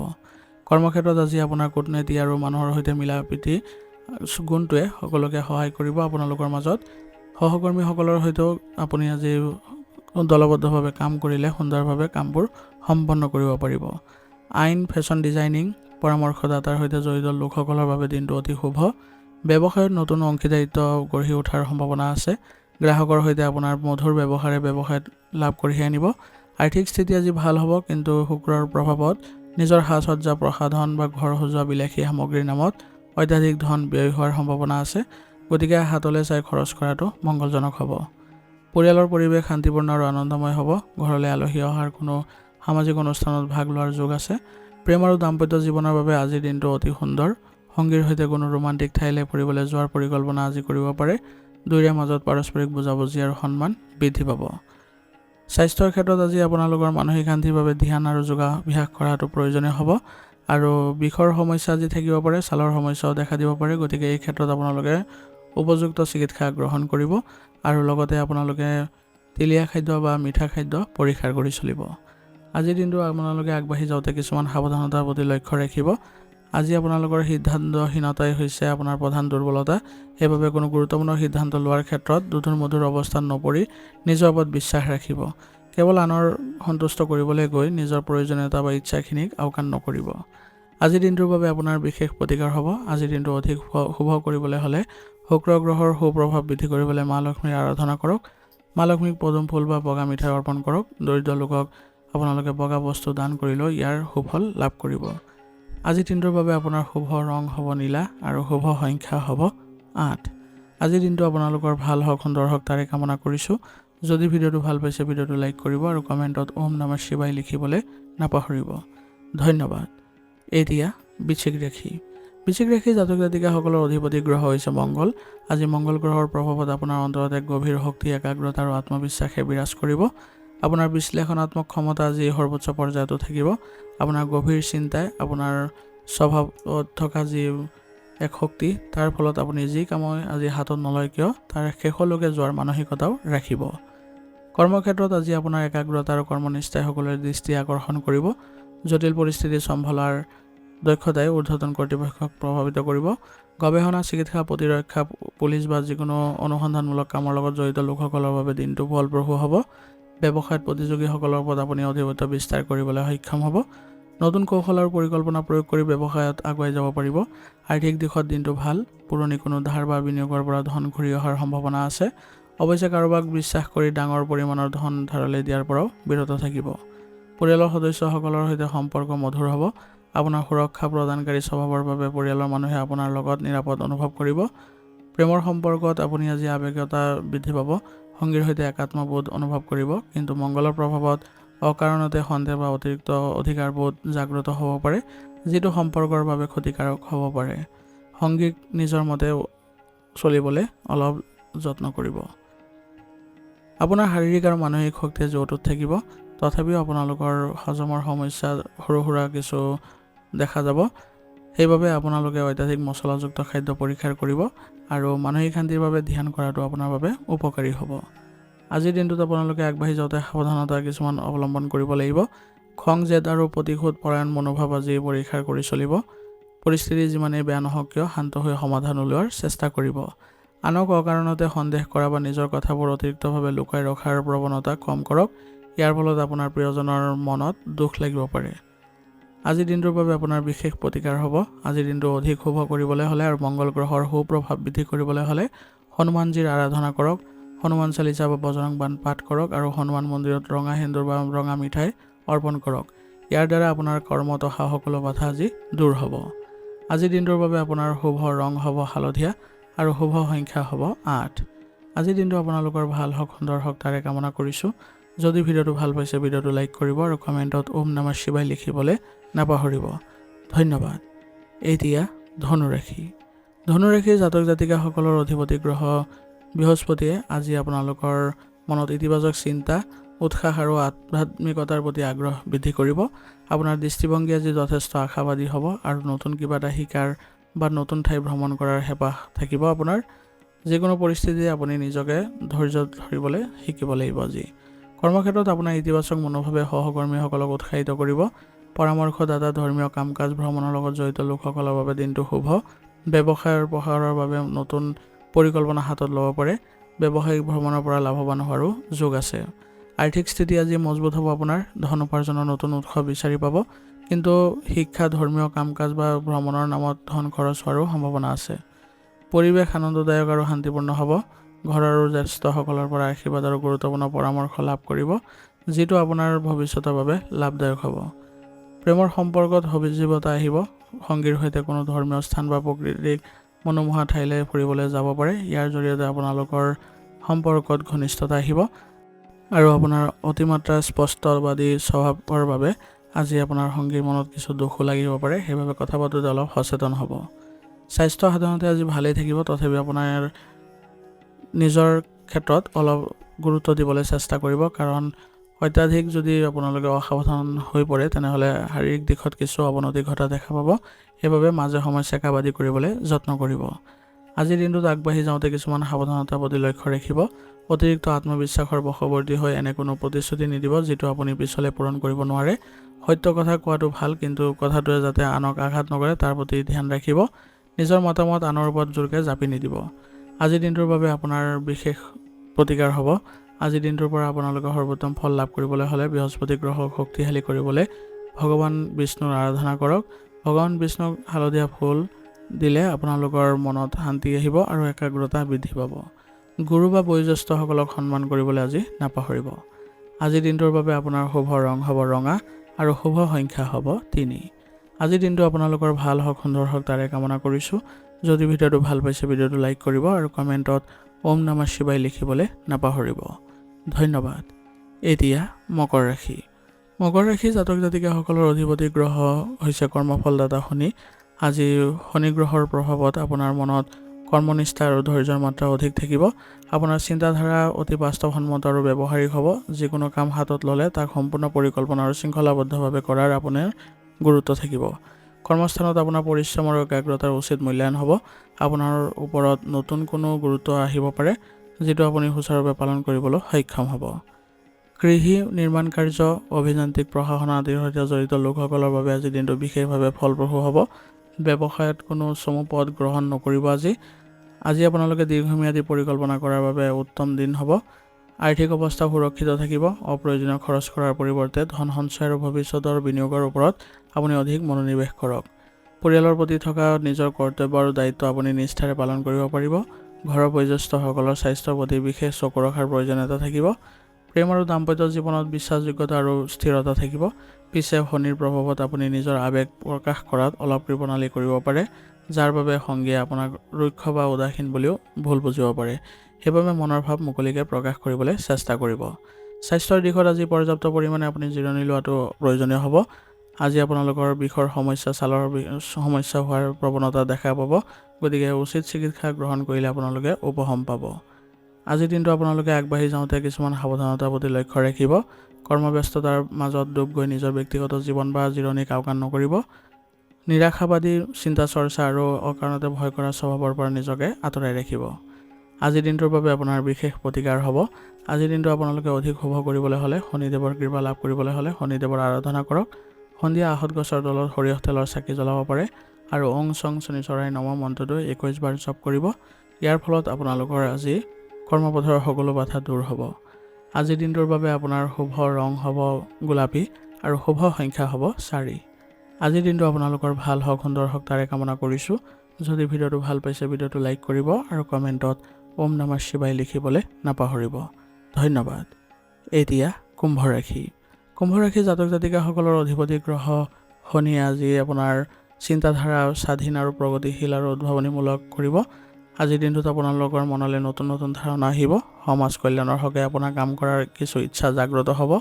কৰ্মক্ষেত্ৰত আজি আপোনাৰ কূটনীতি আৰু মানুহৰ সৈতে মিলা প্ৰীতি গুণটোৱে সকলোকে সহায় কৰিব। আপোনালোকৰ মাজত সহকৰ্মীসকলৰ সৈতেও আপুনি আজি দলবদ্ধভাৱে কাম কৰিলে সুন্দৰভাৱে কামবোৰ সম্পন্ন কৰিব পাৰিব। আইন, ফেশ্বন ডিজাইনিং, পৰামৰ্শদাতাৰ সৈতে জড়িত লোকসকলৰ বাবে দিনটো অতি শুভ। ব্যৱসায়ত নতুন অংশীদাৰিত্ব গঢ়ি উঠাৰ সম্ভাৱনা আছে। গ্ৰাহকৰ সৈতে আপোনাৰ মধুৰ ব্যৱহাৰে ব্যৱসায়ত লাভ কঢ়িয়াই আনিব। আৰ্থিক স্থিতি আজি ভাল হ'ব, কিন্তু শুক্ৰৰ প্ৰভাৱত নিজৰ সাজ সজ্জা, প্ৰসাধন বা ঘৰ সজোৱা বিলাসী সামগ্ৰীৰ নামত অত্যাধিক ধন ব্যয় হোৱাৰ সম্ভাৱনা আছে। গতিকে হাতলৈ চাই খৰচ কৰাটো মংগলজনক হ'ব। পৰিয়ালৰ পৰিৱেশ শান্তিপূৰ্ণ আৰু আনন্দময় হ'ব। ঘৰলৈ আলহী অহাৰ কোনো সামাজিক অনুষ্ঠানত ভাগ লোৱাৰ যোগ আছে। প্ৰেম আৰু দাম্পত্য জীৱনৰ বাবে আজিৰ দিনটো অতি সুন্দৰ। সংগীৰ সৈতে কোনো ৰোমান্টিক ঠাইলৈ ফুৰিবলৈ যোৱাৰ পৰিকল্পনা আজি কৰিব পাৰে। দুয়োৰে মাজত পাৰস্পৰিক বুজাবুজি আৰু সন্মান বৃদ্ধি পাব। স্বাস্থ্যৰ ক্ষেত্ৰত আজি আপোনালোকৰ মানসিক শান্তিৰ বাবে ধ্যান আৰু যোগাভ্যাস কৰাটো প্ৰয়োজনীয় হ'ব আৰু বিষৰ সমস্যা আজি থাকিব পাৰে, ছালৰ সমস্যাও দেখা দিব পাৰে। গতিকে এই ক্ষেত্ৰত আপোনালোকে উপযুক্ত চিকিৎসা গ্ৰহণ কৰিব আৰু লগতে আপোনালোকে তেলীয়া খাদ্য বা মিঠা খাদ্য পৰিহাৰ কৰি চলিব। আজিৰ দিনটো আপোনালোকে আগবাঢ়ি যাওঁতে কিছুমান সাৱধানতাৰ প্ৰতি লক্ষ্য ৰাখিব। আজি আপোনালোকৰ সিদ্ধান্তহীনতাই হৈছে আপোনাৰ প্ৰধান দুৰ্বলতা। সেইবাবে কোনো গুৰুত্বপূৰ্ণ সিদ্ধান্ত লোৱাৰ ক্ষেত্ৰত দুধুৰ মধুৰ অৱস্থাত নপৰি নিজৰ ওপৰত বিশ্বাস ৰাখিব। কেৱল আনৰ সন্তুষ্ট কৰিবলৈ গৈ নিজৰ প্ৰয়োজনীয়তা বা ইচ্ছাখিনিক আওকাণ নকৰিব। আজিৰ দিনটোৰ বাবে আপোনাৰ বিশেষ প্ৰতিকাৰ হ'ব। আজিৰ দিনটো অধিক শুভ কৰিবলৈ হ'লে শুক্ৰ গ্ৰহৰ সুপ্ৰভাৱ বৃদ্ধি কৰিবলৈ মা লক্ষ্মীৰ আৰাধনা কৰক। মা লক্ষ্মীক পদুম ফুল বা বগা মিঠাই অৰ্পণ কৰক। দৰিদ্ৰ লোকক আপোনালোকে বগা বস্তু দান কৰিলেও ইয়াৰ সুফল লাভ কৰিব। আজিৰ দিনটোৰ বাবে আপোনাৰ শুভ ৰং হ'ব নীলা আৰু শুভ সংখ্যা হ'ব 8। আজিৰ দিনটো আপোনালোকৰ ভাল হওক, সুন্দৰ হওক তাৰে কামনা কৰিছোঁ। যদি ভিডিঅ'টো ভাল পাইছে ভিডিঅ'টো লাইক কৰিব আৰু কমেণ্টত ওম নমঃ শিৱায় লিখিবলৈ নাপাহৰিব। ধন্যবাদ। এতিয়া বৃশ্চিক ৰাশি। বৃশ্চিক ৰাশি জাতক জাতিকাসকলৰ অধিপতি গ্ৰহ হৈছে মংগল। আজি মংগল গ্ৰহৰ প্ৰভাৱত আপোনাৰ অন্তৰত এক গভীৰ শক্তি, একাগ্ৰতা আৰু আত্মবিশ্বাসে বিৰাজ কৰিব। আপোনাৰ বিশ্লেষণাত্মক ক্ষমতা আজি সৰ্বোচ্চ পৰ্যায়তো থাকিব। আপোনাৰ গভীৰ চিন্তাই আপোনাৰ স্বভাৱত থকা যি এক শক্তি, তাৰ ফলত আপুনি যি কামই আজি হাতত নলয় কিয় তাৰ শেষলৈকে যোৱাৰ মানসিকতাও ৰাখিব। কৰ্মক্ষেত্ৰত আজি আপোনাৰ একাগ্ৰতা আৰু কৰ্মনিষ্ঠাই সকলোৰে দৃষ্টি আকৰ্ষণ কৰিব। জটিল পৰিস্থিতি চম্ভালাৰ দক্ষতাই ঊৰ্ধ্বতন কৰ্তৃপক্ষক প্ৰভাৱিত কৰিব। গৱেষণা, চিকিৎসা, প্ৰতিৰক্ষা, পুলিচ বা যিকোনো অনুসন্ধানমূলক কামৰ লগত জড়িত লোকসকলৰ বাবে দিনটো ফলপ্ৰসূ হ'ব। ব্যৱসায়ত প্ৰতিযোগীসকলৰ ওপৰত আপুনি আধিপত্য বিস্তাৰ কৰিবলৈ সক্ষম হ'ব। নতুন কৌশল আৰু পৰিকল্পনা প্ৰয়োগ কৰি ব্যৱসায়ত আগুৱাই যাব পাৰিব। আৰ্থিক দিশত দিনটো ভাল। পুৰণি কোনো ধাৰ বা বিনিয়োগৰ পৰা ধন ঘূৰি অহাৰ সম্ভাৱনা আছে। অৱশ্যে কাৰোবাক বিশ্বাস কৰি ডাঙৰ পৰিমাণৰ ধন ধাৰলৈ দিয়াৰ পৰাও বিৰত থাকিব। পৰিয়ালৰ সদস্যসকলৰ সৈতে সম্পৰ্ক মধুৰ হ'ব। আপোনাৰ সুৰক্ষা প্ৰদানকাৰী স্বভাৱৰ বাবে পৰিয়ালৰ মানুহে আপোনাৰ লগত নিৰাপদ অনুভৱ কৰিব। প্ৰেমৰ সম্পৰ্কত আপুনি আজি আৱেগিকতা বৃদ্ধি পাব। সংগীৰ সৈতে একাত্মবোধ অনুভৱ কৰিব, কিন্তু মংগলৰ প্ৰভাৱত অকাৰণতে সন্দেহ বা অতিৰিক্ত অধিকাৰবোধ জাগ্ৰত হ'ব পাৰে, যিটো সম্পৰ্কৰ বাবে ক্ষতিকাৰক হ'ব পাৰে। সংগীক নিজৰ মতে চলিবলৈ অলপ যত্ন কৰিব। আপোনাৰ শাৰীৰিক আৰু মানসিক শক্তি আজি অটুট থাকিব। তথাপিও আপোনালোকৰ হজমৰ সমস্যা সৰু সুৰা কিছু দেখা যাব। সেইবাবে আপোনালোকে অত্যাধিক মছলাযুক্ত খাদ্য পৰিহাৰ কৰিব আৰু মানসিক শান্তিৰ বাবে ধ্যান কৰাটো আপোনাৰ বাবে উপকাৰী হ'ব। আজিৰ দিনটোত আপোনালোকে আগবাঢ়ি যাওঁতে সাৱধানতা কিছুমান অৱলম্বন কৰিব লাগিব। খং, জেদ আৰু প্ৰতিশোধ পৰায়ণ মনোভাৱ আজি পৰিহাৰ কৰি চলিব। পৰিস্থিতি যিমানেই বেয়া নহওক কিয় শান্ত হৈ সমাধান উলিওৱাৰ চেষ্টা কৰিব। আনক অকাৰণতে সন্দেহ কৰা বা নিজৰ কথাবোৰ অতিৰিক্তভাৱে লুকাই ৰখাৰ প্ৰৱণতা কম কৰক। ইয়াৰ ফলত আপোনাৰ প্ৰিয়জনৰ মনত দুখ লাগিব পাৰে। আজিৰ দিনটোৰ বাবে আপোনাৰ বিশেষ প্ৰতিকাৰ হ'ব। আজিৰ দিনটো অধিক শুভ কৰিবলৈ হ'লে আৰু মংগল গ্ৰহৰ সুপ্ৰভাৱ বৃদ্ধি কৰিবলৈ হ'লে হনুমানজীৰ আৰাধনা কৰক, হনুমান চালিচা বা বজৰং বাণ পাঠ কৰক আৰু হনুমান মন্দিৰত ৰঙা সেন্দুৰ বা ৰঙা মিঠাই অৰ্পণ কৰক। ইয়াৰ দ্বাৰা আপোনাৰ কৰ্মত অহা সকলো বাধা আজি দূৰ হ'ব। আজিৰ দিনটোৰ বাবে আপোনাৰ শুভ ৰং হ'ব হালধীয়া আৰু শুভ সংখ্যা হ'ব 8। আজিৰ দিনটো আপোনালোকৰ ভাল হওক, সুন্দৰ হওক তাৰে কামনা কৰিছোঁ। যদি ভিডিঅ'টো ভাল পাইছে ভিডিঅ'টো লাইক কৰিব আৰু কমেণ্টত ওম নমঃ শিৱায় লিখিবলৈ নাপাহৰিব। ধন্যবাদ। এতিয়া ধনুৰাশি। ধনুৰাশিৰ জাতক জাতিকাসকলৰ অধিপতি গ্ৰহ বৃহস্পতিয়ে আজি আপোনালোকৰ মনত ইতিবাচক চিন্তা, উৎসাহ আৰু আধ্যাত্মিকতাৰ প্ৰতি আগ্ৰহ বৃদ্ধি কৰিব। আপোনাৰ দৃষ্টিভংগী আজি যথেষ্ট আশাবাদী হ'ব আৰু নতুন কিবা এটা শিকাৰ বা নতুন ঠাই ভ্ৰমণ কৰাৰ হেঁপাহ থাকিব আপোনাৰ। যিকোনো পৰিস্থিতিতে আপুনি নিজকে ধৈৰ্য ধৰিবলৈ শিকিব লাগিব আজি। কৰ্মক্ষেত্ৰত আপোনাৰ ইতিবাচক মনোভাৱে সহকৰ্মীসকলক উৎসাহিত কৰিব। পৰামৰ্শদাতা, ধৰ্মীয় কাম কাজ, ভ্ৰমণৰ লগত জড়িত লোকসকলৰ বাবে দিনটো শুভ। ব্যৱসায়ৰ প্ৰসাৰৰ বাবে নতুন পৰিকল্পনা হাতত ল'ব পাৰে। ব্যৱসায়িক ভ্ৰমণৰ পৰা লাভৱান হোৱাৰো যোগ আছে। আৰ্থিক স্থিতি আজি মজবুত হ'ব আপোনাৰ। ধন উপাৰ্জনৰ নতুন উৎস বিচাৰি পাব, কিন্তু শিক্ষা, ধৰ্মীয় কাম কাজ বা ভ্ৰমণৰ নামত ধন খৰচ হোৱাৰো সম্ভাৱনা আছে। পৰিৱেশ আনন্দদায়ক আৰু শান্তিপূৰ্ণ হ'ব। ঘৰৰ আৰু জ্যেষ্ঠসকলৰ পৰা আশীৰ্বাদ আৰু গুৰুত্বপূৰ্ণ পৰামৰ্শ লাভ কৰিব, যিটো আপোনাৰ ভৱিষ্যতৰ বাবে লাভদায়ক হ'ব। প্ৰেমৰ সম্পৰ্কত সজীৱতা আহিব। সংগীৰ সৈতে কোনো ধৰ্মীয় স্থান বা প্ৰকৃতিক মনোমোহা ঠাইলৈ ফুৰিবলৈ যাব পাৰে। ইয়াৰ জৰিয়তে আপোনালোকৰ সম্পৰ্কত ঘনিষ্ঠতা আহিব আৰু আপোনাৰ অতিমাত্ৰা স্পষ্টবাদী স্বভাৱৰ বাবে আজি আপোনাৰ সংগীৰ মনত কিছু দুখো লাগিব পাৰে। সেইবাবে কথা পাতোঁতে অলপ সচেতন হ'ব। স্বাস্থ্য সাধাৰণতে আজি ভালেই থাকিব, তথাপি আপোনাৰ নিজৰ ক্ষেত্ৰত অলপ গুৰুত্ব দিবলৈ চেষ্টা কৰিব, কাৰণ অত্যাধিক যদি আপোনালোকে অসাৱধান হৈ পৰে তেনেহ'লে শাৰীৰিক দিশত কিছু অৱনতি ঘটা দেখা পাব। সেইবাবে মাজে সময়ে চেকাবাদি কৰিবলৈ যত্ন কৰিব। আজিৰ দিনটোত আগবাঢ়ি যাওঁতে কিছুমান সাৱধানতাৰ প্ৰতি লক্ষ্য ৰাখিব। অতিৰিক্ত আত্মবিশ্বাসৰ বশৱৰ্তী হৈ এনে কোনো প্ৰতিশ্ৰুতি নিদিব যিটো আপুনি পিছলৈ পূৰণ কৰিব নোৱাৰে। সত্য কথা কোৱাটো ভাল, কিন্তু কথাটোৱে যাতে আনক আঘাত নকৰে তাৰ প্ৰতি ধ্যান ৰাখিব। নিজৰ মতামত আনৰ ওপৰত জোৰকৈ জাপি নিদিব। আজিৰ দিনটোৰ বাবে আপোনাৰ বিশেষ প্ৰতিকাৰ হ'ব। আজিৰ দিনটোৰ পৰা আপোনালোকে সৰ্বোত্তম ফল লাভ কৰিবলৈ হ'লে বৃহস্পতি গ্ৰহক শক্তিশালী কৰিবলৈ ভগৱান বিষ্ণুৰ আৰাধনা কৰক। ভগৱান বিষ্ণুক হালধীয়া ফুল দিলে আপোনালোকৰ মনত শান্তি আহিব আৰু একাগ্ৰতা বৃদ্ধি পাব। গুৰু বা বয়োজ্যেষ্ঠসকলক সন্মান কৰিবলৈ আজি নাপাহৰিব। আজিৰ দিনটোৰ বাবে আপোনাৰ শুভ ৰং হ'ব ৰঙা আৰু শুভ সংখ্যা হ'ব 3। আজিৰ দিনটো আপোনালোকৰ ভাল হওক, সুন্দৰ হওক তাৰে কামনা কৰিছোঁ। যদি ভিডিঅ'টো ভাল পাইছে ভিডিঅ'টো লাইক কৰিব আৰু কমেণ্টত ওম নমঃ শিৱায় লিখিবলৈ নাপাহৰিব। ধন্যবাদ। এতিয়া মকৰ ৰাশি। মকৰ ৰাশি জাতক জাতিকাসকলৰ অধিপতি গ্ৰহ হৈছে কৰ্মফলদাতা শনি। আজি শনি গ্ৰহৰ প্ৰভাৱত আপোনাৰ মনত কৰ্মনিষ্ঠা আৰু ধৈৰ্যৰ মাত্ৰা অধিক থাকিব। আপোনাৰ চিন্তাধাৰা অতি বাস্তৱসন্মত আৰু ব্যৱহাৰিক হ'ব। যিকোনো কাম হাতত ল'লে তাক সম্পূৰ্ণ পৰিকল্পনা আৰু শৃংখলাবদ্ধভাৱে কৰাৰ আপোনাৰ গুৰুত্ব থাকিব। কৰ্মস্থানত আপোনাৰ পৰিশ্ৰম আৰু একাগ্ৰতাৰ উচিত মূল্যায়ন হ'ব। আপোনাৰ ওপৰত নতুন কোনো গুৰুত্ব আহিব পাৰে, যিটো আপুনি সুচাৰুৰূপে পালন কৰিবলৈ সক্ষম হ'ব। কৃষি, নিৰ্মাণ কাৰ্য, অভিযান্ত্ৰিক প্ৰশাসন আদিৰ সৈতে জড়িত লোকসকলৰ বাবে আজি দিনটো বিশেষভাৱে ফলপ্ৰসূ হ'ব। ব্যৱসায়ত কোনো চমু পদ গ্ৰহণ নকৰিব। আজি আপোনালোকে দীৰ্ঘম্যাদী পৰিকল্পনা কৰাৰ বাবে উত্তম দিন হ'ব। আৰ্থিক অৱস্থা সুৰক্ষিত থাকিব। অপ্ৰয়োজনীয় খৰচ কৰাৰ পৰিৱৰ্তে ধন সঞ্চয় আৰু ভৱিষ্যতৰ বিনিয়োগৰ ওপৰত আপুনি অধিক মনোনিৱেশ কৰক। পৰিয়ালৰ প্ৰতি থকা নিজৰ কৰ্তব্য আৰু দায়িত্ব আপুনি নিষ্ঠাৰে পালন কৰিব পাৰিব। ঘৰৰ বয়োজ্যেষ্ঠসকলৰ স্বাস্থ্যৰ প্ৰতি বিশেষ চকু ৰখাৰ প্ৰয়োজনীয়তা থাকিব। প্ৰেম আৰু দাম্পত্য জীৱনত বিশ্বাসযোগ্যতা আৰু স্থিৰতা থাকিব। পিছে শনিৰ প্ৰভাৱত আপুনি নিজৰ আৱেগ প্ৰকাশ কৰাত অলপ কৃপণালি কৰিব পাৰে, যাৰ বাবে সংগীয়ে আপোনাক ৰুক্ষ বা উদাসীন বুলিও ভুল বুজিব পাৰে। সেইবাবে মনৰ ভাৱ মুকলিকৈ প্ৰকাশ কৰিবলৈ চেষ্টা কৰিব। স্বাস্থ্যৰ দিশত আজি পৰ্যাপ্ত পৰিমাণে আপুনি জিৰণি লোৱাটো প্ৰয়োজনীয় হ'ব। আজি আপোনালোকৰ বিষৰ সমস্যা, ছালৰ সমস্যা হোৱাৰ প্ৰৱণতা দেখা পাব, গতিকে উচিত চিকিৎসা গ্ৰহণ কৰিলে আপোনালোকে উপশম পাব। আজিৰ দিনটো আপোনালোকে আগবাঢ়ি যাওঁতে কিছুমান সাৱধানতাৰ প্ৰতি লক্ষ্য ৰাখিব। কৰ্মব্যস্ততাৰ মাজত ডুব গৈ নিজৰ ব্যক্তিগত জীৱন বা জিৰণিক আওকাণ নকৰিব। নিৰাশাবাদী চিন্তা চৰ্চা আৰু অকাৰণতে ভয় কৰা স্বভাৱৰ পৰা নিজকে আঁতৰাই ৰাখিব। আজিৰ দিনটোৰ বাবে আপোনাৰ বিশেষ প্ৰতিকাৰ হ'ব। আজিৰ দিনটো আপোনালোকে অধিক শুভ কৰিবলৈ হ'লে, শনিদেৱৰ কৃপা লাভ কৰিবলৈ হ'লে শনিদেৱৰ আৰাধনা কৰক। সন্ধিয়া আহঁত গছৰ তলত সৰিয়হ তেলৰ চাকি জ্বলাব পাৰে আৰু ওং চং শনিচৰাই নমঃ মন্ত্ৰটো 21 বাৰ জপ কৰিব। ইয়াৰ ফলত আপোনালোকৰ আজি কৰ্মপথৰ সকলো বাধা দূৰ হ'ব। আজিৰ দিনটোৰ বাবে আপোনাৰ শুভ ৰং হ'ব গোলাপী আৰু শুভ সংখ্যা হ'ব 4। আজিৰ দিনটো আপোনালোকৰ ভাল হওক, সুন্দৰ হওক তাৰে কামনা কৰিছোঁ। যদি ভিডিঅ'টো ভাল পাইছে ভিডিঅ'টো লাইক কৰিব আৰু কমেণ্টত ওম নমঃ শিৱায় লিখিবলৈ নাপাহৰিব। ধন্যবাদ। এতিয়া কুম্ভ ৰাশি। কুম্ভ ৰাশি জাতক জাতিকাসকলৰ অধিপতি গ্ৰহ শনিয়ে আজি আপোনাৰ চিন্তাধাৰা স্বাধীন আৰু প্ৰগতিশীল আৰু উদ্ভাৱনীমূলক কৰিব। আজিৰ দিনটোত আপোনালোকৰ মনলৈ নতুন নতুন ধাৰণা আহিব। সমাজ কল্যাণৰ হকে আপোনাৰ কাম কৰাৰ কিছু ইচ্ছা জাগ্ৰত হ'ব।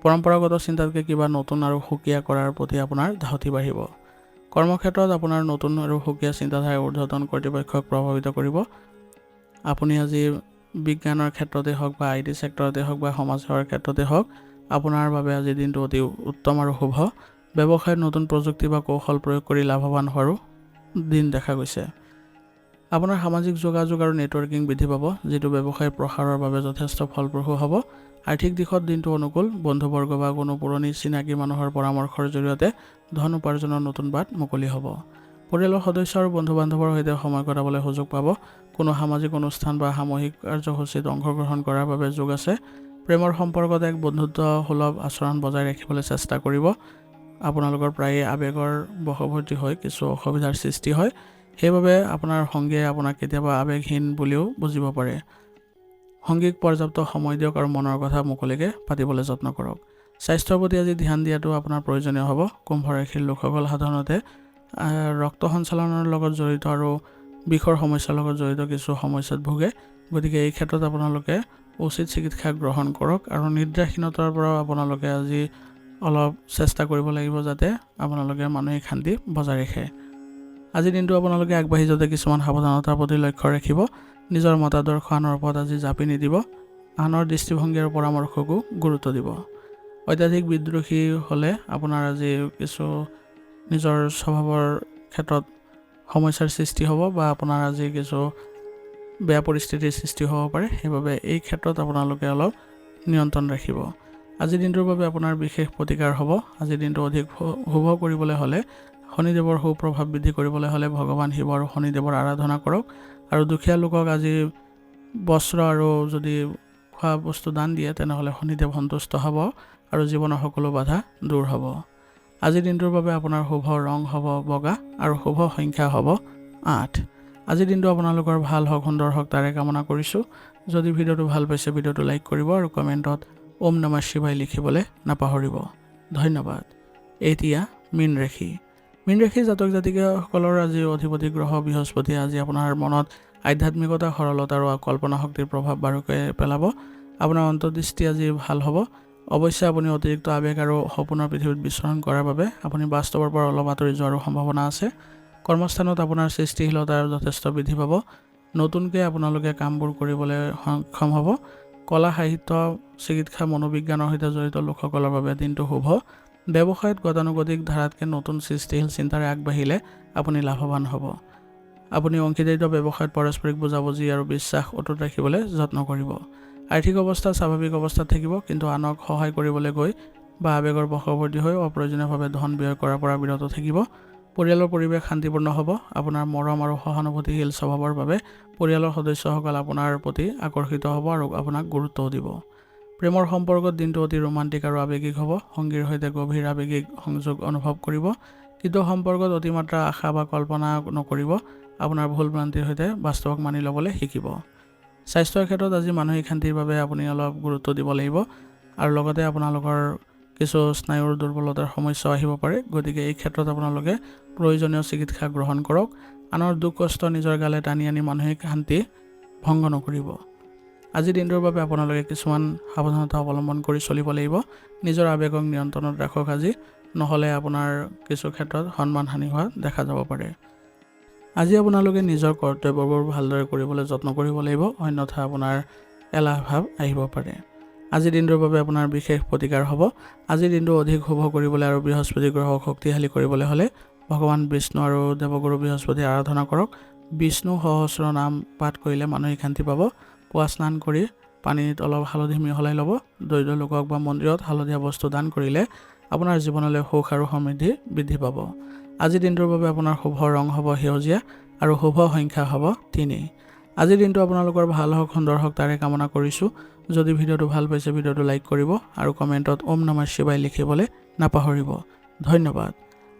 পৰম্পৰাগত চিন্তাতকৈ কিবা নতুন আৰু সুকীয়া কৰাৰ প্ৰতি আপোনাৰ ধাউতি বাঢ়িব। কৰ্মক্ষেত্ৰত আপোনাৰ নতুন আৰু সুকীয়া চিন্তাধাৰাই ঊৰ্ধ্বতন কৰ্তৃপক্ষক প্ৰভাৱিত কৰিব। আপুনি আজি বিজ্ঞানৰ ক্ষেত্ৰতে হওক বা IT চেক্টৰতে হওক বা সমাজ সেৱাৰ ক্ষেত্ৰতে হওক, আপোনাৰ বাবে আজিৰ দিনটো অতি উত্তম আৰু শুভ। ব্যৱসায়ত নতুন প্ৰযুক্তি বা কৌশল প্ৰয়োগ কৰি লাভৱান হোৱাৰো দিন দেখা গৈছে। আপোনাৰ সামাজিক যোগাযোগ আৰু নেটৱৰ্কিং বৃদ্ধি পাব, যিটো ব্যৱসায় প্ৰসাৰৰ বাবে যথেষ্ট ফলপ্ৰসূ হ'ব। আৰ্থিক দিশত দিনটো অনুকূল। বন্ধুবৰ্গ বা কোনো পুৰণি চিনাকি মানুহৰ পৰামৰ্শৰ জৰিয়তে ধন উপাৰ্জনৰ নতুন বাট মুকলি হ'ব। পৰিয়ালৰ সদস্য আৰু বন্ধু বান্ধৱৰ সৈতে সময় কটাবলৈ সুযোগ পাব। কোনো সামাজিক অনুষ্ঠান বা সামূহিক কাৰ্যসূচীত অংশগ্ৰহণ কৰাৰ বাবে যোগ আছে। প্ৰেমৰ সম্পৰ্কত এক বন্ধুত্বসুলভ আচৰণ বজাই ৰাখিবলৈ চেষ্টা কৰিব। আপোনালোকৰ প্ৰায়ে আৱেগৰ বশৱৰ্তী হৈ কিছু অসুবিধাৰ সৃষ্টি হয়, সেইবাবে আপোনাৰ সংগীয়ে আপোনাক কেতিয়াবা আৱেগহীন বুলিও বুজিব পাৰে। সংগীক পৰ্যাপ্ত সময় দিয়ক আৰু মনৰ কথা মুকলিকৈ পাতিবলৈ যত্ন কৰক। স্বাস্থ্যৰ প্ৰতি আজি ধ্যান দিয়াটো আপোনাৰ প্ৰয়োজনীয় হ'ব। কুম্ভ ৰাশিৰ লোকসকল সাধাৰণতে ৰক্ত সঞ্চালনৰ লগত জড়িত আৰু বিষৰ সমস্যাৰ লগত জড়িত কিছু সমস্যাত ভোগে। গতিকে এই ক্ষেত্ৰত আপোনালোকে উচিত চিকিৎসা গ্ৰহণ কৰক আৰু নিদ্ৰাহীনতাৰ পৰাও আপোনালোকে আজি অলপ চেষ্টা কৰিব লাগিব যাতে আপোনালোকে মানসিক শান্তি বজাই ৰাখে। আজিৰ দিনটো আপোনালোকে আগবাঢ়ি যাওঁতে কিছুমান সাৱধানতাৰ প্ৰতি লক্ষ্য ৰাখিব। নিজৰ মতাদৰ্শ আনৰ ওপৰত আজি জাপি নিদিব। আনৰ দৃষ্টিভংগী আৰু পৰামৰ্শকো গুৰুত্ব দিব। অত্যাধিক বিদ্ৰোহী হ'লে আপোনাৰ আজি কিছু নিজৰ স্বভাৱৰ ক্ষেত্ৰত সমস্যাৰ সৃষ্টি হ'ব বা আপোনাৰ আজি কিছু বেয়া পৰিস্থিতিৰ সৃষ্টি হ'ব পাৰে। সেইবাবে এই ক্ষেত্ৰত আপোনালোকে অলপ নিয়ন্ত্ৰণ ৰাখিব। আজিৰ দিনটোৰ বাবে আপোনাৰ বিশেষ প্ৰতিকাৰ হ'ব। আজিৰ দিনটো অধিক শুভ কৰিবলৈ হ'লে শনিদেৱৰ সুপ্ৰভাৱ বৃদ্ধি কৰিবলৈ হ'লে ভগৱান শিৱ আৰু শনিদেৱৰ আৰাধনা কৰক আৰু দুখীয়া লোকক আজি বস্ত্ৰ আৰু যদি খোৱা বস্তু দান দিয়ে তেনেহ'লে শনিদেৱ সন্তুষ্ট হ'ব আৰু জীৱনৰ সকলো বাধা দূৰ হ'ব। আজিৰ দিনটোৰ বাবে আপোনাৰ শুভ ৰং হ'ব বগা আৰু শুভ সংখ্যা হ'ব 8। আজিৰ দিনটো আপোনালোকৰ ভাল হওক, সুন্দৰ হওক তাৰে কামনা কৰিছোঁ। যদি ভিডিঅ'টো ভাল পাইছে ভিডিঅ'টো লাইক কৰিব আৰু কমেণ্টত ওম নমঃ শিৱায় লিখিবলৈ নাপাহৰিব। ধন্যবাদ। এতিয়া মীন ৰাশি। মীন ৰাশি জাতক জাতিকাসকলৰ আজি অধিপতি গ্ৰহ বৃহস্পতিয়ে আজি আপোনাৰ মনত আধ্যাত্মিকতা, সৰলতা আৰু কল্পনা শক্তিৰ প্ৰভাৱ বাৰুকৈ পেলাব। আপোনাৰ অন্তৰ্দৃষ্টি আজি ভাল হ'ব। অৱশ্যে আপুনি অতিৰিক্ত আৱেগ আৰু সপোনৰ পৃথিৱীত বিচৰণ কৰাৰ বাবে আপুনি বাস্তৱৰ পৰা অলপ আঁতৰি যোৱাৰো সম্ভাৱনা আছে। কৰ্মস্থানত আপোনাৰ সৃষ্টিশীলতাৰ যথেষ্ট বৃদ্ধি পাব। নতুনকৈ আপোনালোকে কামবোৰ কৰিবলৈ সক্ষম হ'ব। কলা, সাহিত্য, চিকিৎসা, মনোবিজ্ঞানৰ সৈতে জড়িত লোকসকলৰ বাবে দিনটো শুভ। ব্যৱসায়ত গতানুগতিক ধাৰাতকৈ নতুন সৃষ্টিশীল চিন্তাৰে আগবাঢ়িলে আপুনি লাভৱান হ'ব। আপুনি অংশীদাৰিত্ব ব্যৱসায়ত পাৰস্পৰিক বুজাবুজি আৰু বিশ্বাস অটুট ৰাখিবলৈ যত্ন কৰিব। আৰ্থিক অৱস্থা স্বাভাৱিক অৱস্থাত থাকিব, কিন্তু আনক সহায় কৰিবলৈ গৈ বা আৱেগৰ বশৱৰ্তী হৈ অপ্ৰয়োজনীয়ভাৱে ধন ব্যয় কৰাৰ পৰা বিৰত থাকিব। পৰিয়ালৰ পৰিৱেশ শান্তিপূৰ্ণ হ'ব। আপোনাৰ মৰম আৰু সহানুভূতিশীল স্বভাৱৰ বাবে পৰিয়ালৰ সদস্যসকল আপোনাৰ প্ৰতি আকৰ্ষিত হ'ব আৰু আপোনাক গুৰুত্বও দিব। প্ৰেমৰ সম্পৰ্কত দিনটো অতি ৰোমান্টিক আৰু আৱেগিক হ'ব। সংগীৰ সৈতে গভীৰ আৱেগিক সংযোগ অনুভৱ কৰিব, কিন্তু সম্পৰ্কত অতিমাত্ৰা আশা বা কল্পনা নকৰিব। আপোনাৰ ভুল ভ্ৰান্তিৰ সৈতে বাস্তৱক মানি ল'বলৈ শিকিব। স্বাস্থ্যৰ ক্ষেত্ৰত আজি মানসিক শান্তিৰ বাবে আপুনি অলপ গুৰুত্ব দিব লাগিব আৰু লগতে আপোনালোকৰ কিছু স্নায়ুৰ দুৰ্বলতাৰ সমস্যাও আহিব পাৰে। গতিকে এই ক্ষেত্ৰত আপোনালোকে প্ৰয়োজনীয় চিকিৎসা গ্ৰহণ কৰক। আনৰ দুখ কষ্ট নিজৰ গালে টানি আনি মানসিক শান্তি ভংগ নকৰিব। আজিৰ দিনটোৰ বাবে আপোনালোকে কিছুমান সাৱধানতা অৱলম্বন কৰি চলিব লাগিব। নিজৰ আৱেগক নিয়ন্ত্ৰণত ৰাখক আজি, নহ'লে আপোনাৰ কিছু ক্ষেত্ৰত সন্মানহানি হোৱা দেখা যাব পাৰে। আজি আপোনালোকে নিজৰ কৰ্তব্যবোৰ ভালদৰে কৰিবলৈ যত্ন কৰিব লাগিব, অন্যথা আপোনাৰ এলাহ ভাৱ আহিব পাৰে। আজিৰ দিনটোৰ বাবে আপোনাৰ বিশেষ প্ৰতিকাৰ হ'ব। আজিৰ দিনটো অধিক শুভ কৰিবলৈ আৰু বৃহস্পতি গ্ৰহক শক্তিশালী কৰিবলৈ হ'লে ভগৱান বিষ্ণু আৰু দেৱগুৰু বৃহস্পতিৰ আৰাধনা কৰক। বিষ্ণু সহস্ৰ নাম পাঠ কৰিলে মানসিক শান্তি পাব। পুৱা স্নান কৰি পানীত অলপ হালধি মিহলাই ল'ব। দৰিদ্ৰ লোকক বা মন্দিৰত হালধীয়া বস্তু দান কৰিলে আপোনাৰ জীৱনলৈ সুখ আৰু সমৃদ্ধি বৃদ্ধি পাব। আজিৰ দিনটোৰ বাবে আপোনাৰ শুভ ৰং হ'ব সেউজীয়া আৰু শুভ সংখ্যা হ'ব 3। আজিৰ দিনটো আপোনালোকৰ ভাল হওক সুন্দৰ হওক তাৰে কামনা কৰিছোঁ যদি ভিডিঅ'টো ভাল পাইছে ভিডিঅ'টো লাইক কৰিব আৰু কমেণ্টত ওম নমঃ শিৱায় লিখিবলৈ নাপাহৰিব ধন্যবাদ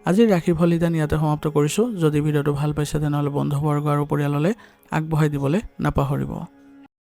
আজিৰ ৰাশিফল নিদান ইয়াতে সমাপ্ত কৰিছোঁ যদি ভিডিঅ'টো ভাল পাইছে তেনেহ'লে বন্ধুবৰ্গ আৰু পৰিয়াললৈ আগবঢ়াই দিবলৈ নাপাহৰিব